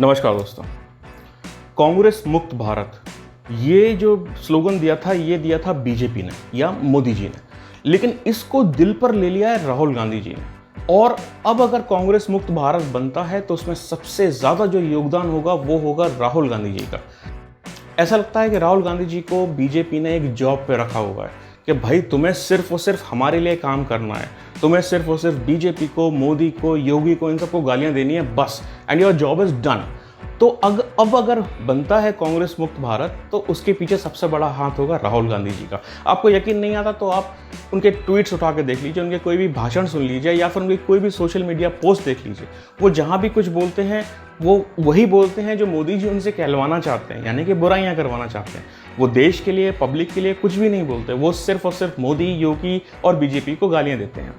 नमस्कार दोस्तों। कांग्रेस मुक्त भारत, ये जो स्लोगन दिया था, ये दिया था बीजेपी ने या मोदी जी ने, लेकिन इसको दिल पर ले लिया है राहुल गांधी जी ने। और अब अगर कांग्रेस मुक्त भारत बनता है तो उसमें सबसे ज़्यादा जो योगदान होगा वो होगा राहुल गांधी जी का। ऐसा लगता है कि राहुल गांधी जी को बीजेपी ने एक जॉब पे रखा हुआ है कि भाई तुम्हें सिर्फ और सिर्फ हमारे लिए काम करना है, तुम्हें सिर्फ और सिर्फ बीजेपी को, मोदी को, योगी को, इन सबको गालियां देनी है बस, and your job is done. तो अब अगर बनता है कांग्रेस मुक्त भारत तो उसके पीछे सबसे बड़ा हाथ होगा राहुल गांधी जी का। आपको यकीन नहीं आता तो आप उनके ट्वीट्स उठा के देख लीजिए, उनके कोई भी भाषण सुन लीजिए या फिर उनकी कोई भी सोशल मीडिया पोस्ट देख लीजिए। वो जहाँ भी कुछ बोलते हैं वो वही बोलते हैं जो मोदी जी उनसे कहलवाना चाहते हैं, यानी कि बुराइयां करवाना चाहते हैं। वो देश के लिए, पब्लिक के लिए कुछ भी नहीं बोलते, वो सिर्फ और सिर्फ मोदी, योगी और बीजेपी को गालियां देते हैं।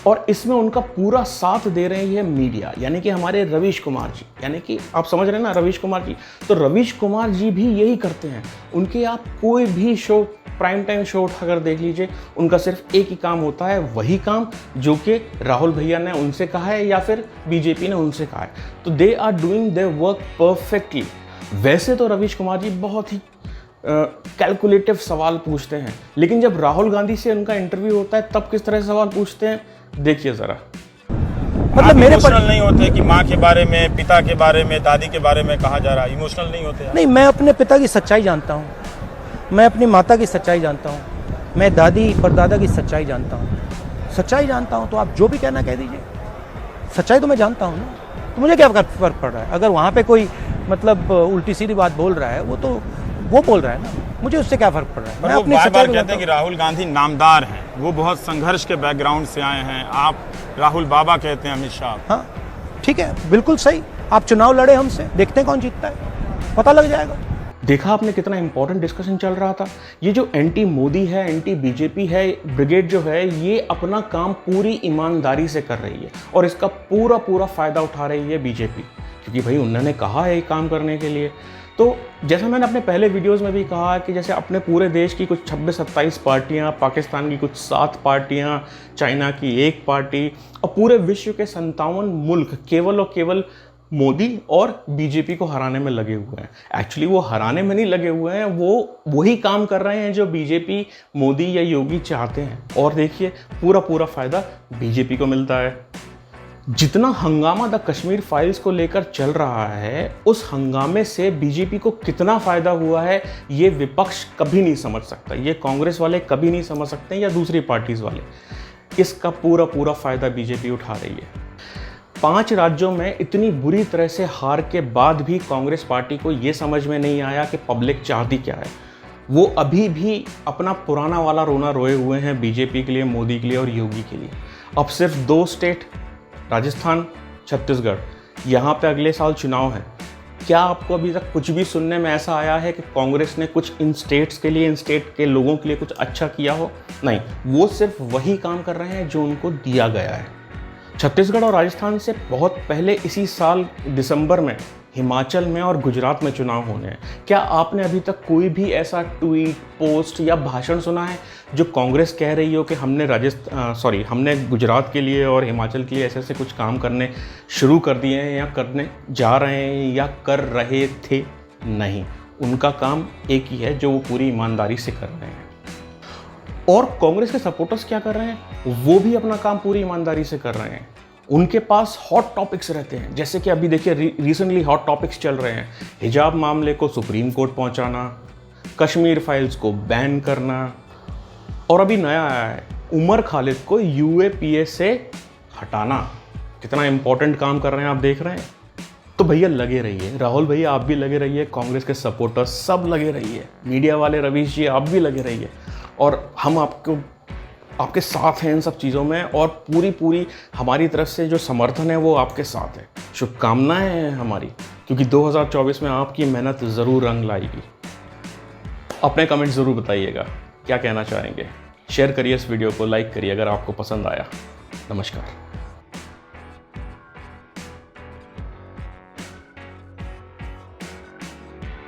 और इसमें उनका पूरा साथ दे रही है मीडिया, यानी कि हमारे रवीश कुमार जी, यानी कि आप समझ रहे हैं ना, रवीश कुमार जी। तो रवीश कुमार जी भी यही करते हैं। उनके आप कोई भी शो, प्राइम टाइम शो उठाकर देख लीजिए, उनका सिर्फ एक ही काम होता है, वही काम जो कि राहुल भैया ने उनसे कहा है या फिर बीजेपी ने उनसे कहा है। तो they are doing their work perfectly. वैसे तो रवीश कुमार जी बहुत ही कैलकुलेटिव सवाल पूछते हैं, लेकिन जब राहुल गांधी से उनका इंटरव्यू होता है तब किस तरह से सवाल पूछते हैं देखिए जरा। मतलब मेरे इमोशनल नहीं होते कि माँ के बारे में, पिता के बारे में, दादी के बारे में कहा जा रहा है, इमोशनल नहीं होते? नहीं, मैं अपने पिता की सच्चाई जानता हूँ, मैं अपनी माता की सच्चाई जानता हूँ, मैं दादी परदादा की सच्चाई जानता हूँ। तो आप जो भी कहना कह दीजिए, सच्चाई तो मैं जानता हूँ ना। तो मुझे क्या फर्क पड़ रहा है अगर वहाँ पे कोई मतलब उल्टी सीधी बात बोल रहा है, वो बोल रहा है ना, मुझे उससे क्या फर्क पड़ रहा है। मैं वो अपनी बार सच्चाई कहते हैं कि राहुल गांधी नामदार हैं, वो बहुत संघर्ष के बैकग्राउंड से आए हैं। आप राहुल बाबा कहते हैं अमित शाह। हाँ ठीक है, बिल्कुल सही। आप चुनाव लड़े हमसे, देखते हैं कौन जीतता है, पता लग जाएगा। देखा आपने कितना इंपॉर्टेंट डिस्कशन चल रहा था। ये जो एंटी मोदी है, एंटी बीजेपी है ब्रिगेड जो है, ये अपना काम पूरी ईमानदारी से कर रही है और इसका पूरा फायदा उठा रही है बीजेपी, क्योंकि भाई उन्होंने कहा है ये काम करने के लिए। तो जैसा मैंने अपने पहले वीडियोस में भी कहा कि जैसे अपने पूरे देश की कुछ 26-27 पार्टियां, पाकिस्तान की कुछ 7 पार्टियां, चाइना की 1 पार्टी और पूरे विश्व के 57 मुल्क केवल और केवल मोदी और बीजेपी को हराने में लगे हुए हैं। एक्चुअली वो हराने में नहीं लगे हुए हैं, वो वही काम कर रहे हैं जो बीजेपी, मोदी या योगी चाहते हैं। और देखिए पूरा फायदा बीजेपी को मिलता है। जितना हंगामा द कश्मीर फाइल्स को लेकर चल रहा है, उस हंगामे से बीजेपी को कितना फायदा हुआ है ये विपक्ष कभी नहीं समझ सकता, ये कांग्रेस वाले कभी नहीं समझ सकते या दूसरी पार्टीज वाले। इसका पूरा फायदा बीजेपी उठा रही है। 5 राज्यों में इतनी बुरी तरह से हार के बाद भी कांग्रेस पार्टी को ये समझ में नहीं आया कि पब्लिक चाहती क्या है। वो अभी भी अपना पुराना वाला रोना रोए हुए हैं बीजेपी के लिए, मोदी के लिए और योगी के लिए। अब सिर्फ 2 स्टेट, राजस्थान, छत्तीसगढ़, यहाँ पे अगले साल चुनाव है। क्या आपको अभी तक कुछ भी सुनने में ऐसा आया है कि कांग्रेस ने कुछ इन स्टेट्स के लिए, इन स्टेट के लोगों के लिए कुछ अच्छा किया हो? नहीं, वो सिर्फ वही काम कर रहे हैं जो उनको दिया गया है। छत्तीसगढ़ और राजस्थान से बहुत पहले इसी साल दिसंबर में हिमाचल में और गुजरात में चुनाव होने हैं। क्या आपने अभी तक कोई भी ऐसा ट्वीट, पोस्ट या भाषण सुना है जो कांग्रेस कह रही हो कि हमने गुजरात के लिए और हिमाचल के लिए ऐसे कुछ काम करने शुरू कर दिए हैं या करने जा रहे हैं या कर रहे थे? नहीं, उनका काम एक ही है जो वो पूरी ईमानदारी से कर रहे हैं। और कांग्रेस के सपोर्टर्स क्या कर रहे हैं? वो भी अपना काम पूरी ईमानदारी से कर रहे हैं। उनके पास हॉट टॉपिक्स रहते हैं, जैसे कि अभी देखिए रिसेंटली हॉट टॉपिक्स चल रहे हैं, हिजाब मामले को सुप्रीम कोर्ट पहुंचाना, कश्मीर फाइल्स को बैन करना, और अभी नया आया है उमर खालिद को यूएपीए से हटाना। कितना इंपॉर्टेंट काम कर रहे हैं आप देख रहे हैं। तो भैया लगे रहिए, राहुल भैया आप भी लगे रहिए, कांग्रेस के सपोर्टर्स सब लगे रहिए, मीडिया वाले रवीश जी आप भी लगे रहिए, और हम आपके साथ हैं इन सब चीज़ों में, और पूरी हमारी तरफ से जो समर्थन है वो आपके साथ है। शुभकामनाएं हैं हमारी, क्योंकि 2024 में आपकी मेहनत ज़रूर रंग लाएगी। अपने कमेंट ज़रूर बताइएगा क्या कहना चाहेंगे। शेयर करिए इस वीडियो को, लाइक करिए अगर आपको पसंद आया। नमस्कार।